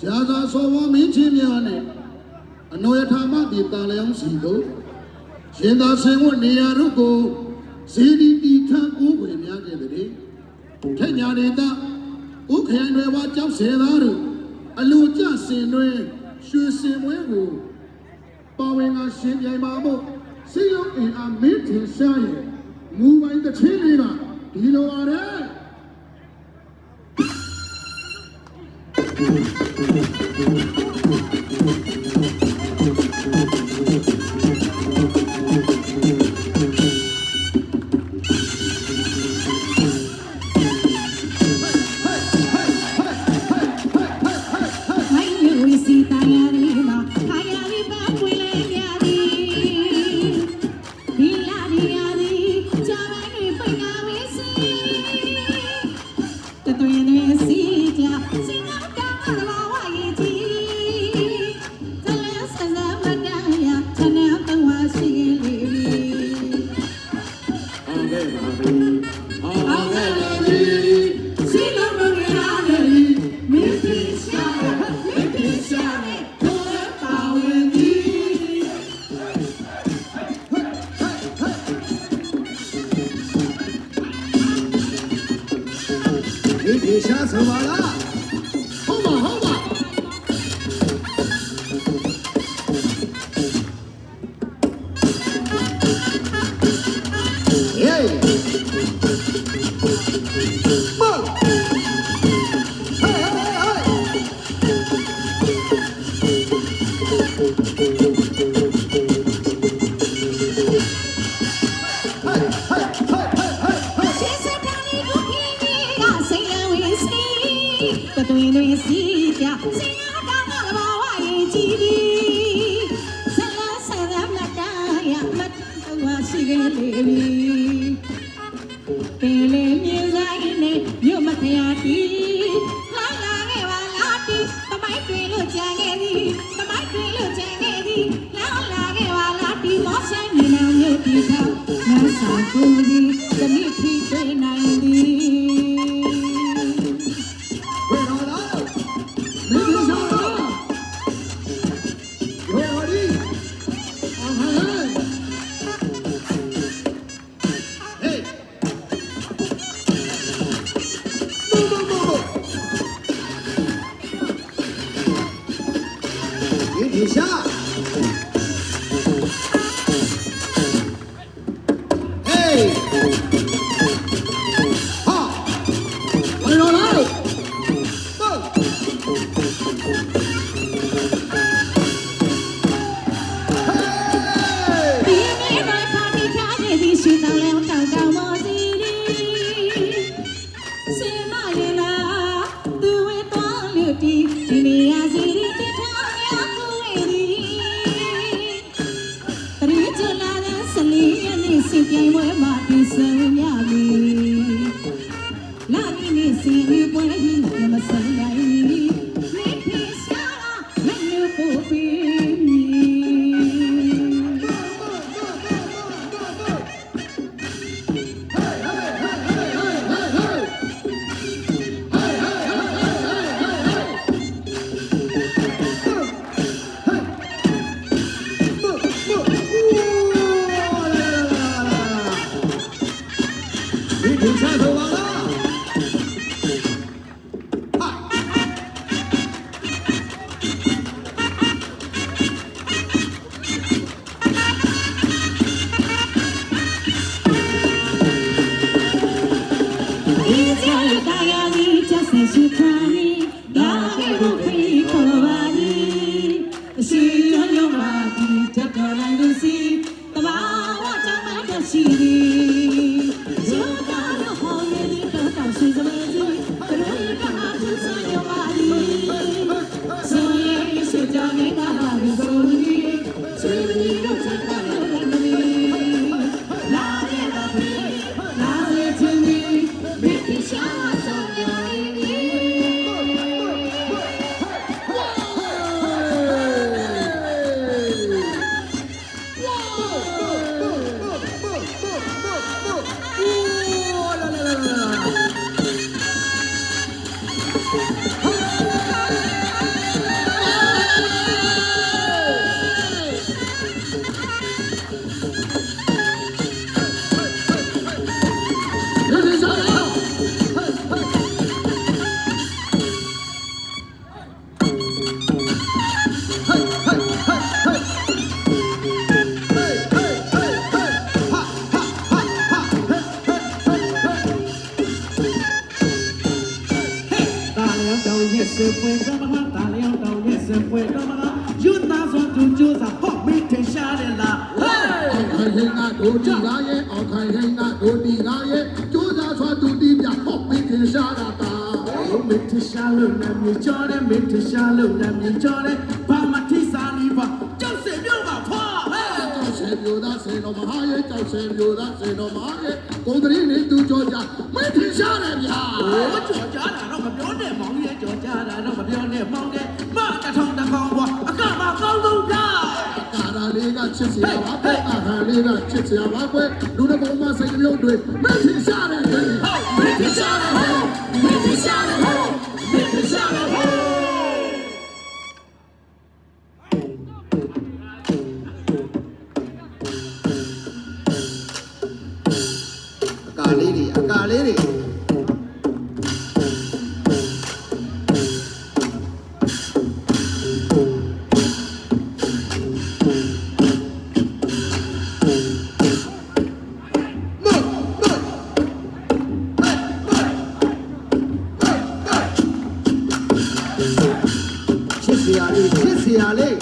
ကြာသာစောဝမင်းချင်းများနဲ့အနော်ရထာမတိတာလျောင်းစီတို့ရှင်သာဆင်ဝတ်နေရာတို့ကိုဇေဒီတီထံကိုဝင်များခဲ့တဲ့ထက်ညာနေတာဥခရိုင်တွေပါကြောက်စေသားတို့အလိုကျစင်တွင်ရွှေစင်ပွဲကိုပါဝင်ကရှင်ပြိုင်ပါဖို့စီယုံအင်အားမင်းထင်ရှားရဲ့မူပိုင်တစ်ချင်းလေးကဒီလိုပါတယ် တော့မဟာတာလျောင်းတောင်ရဲ့စပွဲတော့မဟာယူသားစွာသူကြိုးစားဟော့မင်းထင်ရှားတယ်လားဟေး ခိုင်ဟိန်းကဒိုတီကားရဲ့အောင်ခိုင်ဟိန်းကဒိုတီကားရဲ့ကျိုးစားစွာသူတီးပြဟော့မင်းထင်ရှားတာတာ မင်းထင်ရှားလို့နာမည်ကျော်တယ်မင်းထင်ရှားလို့နာမည်ကျော်တယ်ဘာမထိစားလီပါကြောက်စင်မြို့ပါဖွာဟဲ့ ကျောက်ဆယ်မျိုးသားစေတော်မဟာရဲ့ကျောက်ဆယ်မျိုးသားစေတော်မဟာရဲ့ကိုယ်တည်းနေသူကြောကြမင်းထင်ရှားတယ်ဗျာ โอ้ကြော်ကြတာတော့မပြောနဲ့မောင်ရဲ့ကြော်ကြတာတော့မပြောနဲ့မောင်ရဲ့မတထောင်တကောင်ကွာအကမကောင်းဆုံးက ကာရာလေးကချစ်စရာပါပဲအာဟာလေးကချစ်စရာပါကွယ်လူတစ်ပုံမှစိတ်မျိုးတွေမင်းထင်ရှားတယ်ဟဲ့မင်းထင်ရှားတယ်ဟဲ့မင်းထင်ရှားတယ်ဟဲ့မင်းထင်ရှားတယ်ဟဲ့ အကာလေးတွေအကာလေးတွေ ချစ်စရာလေး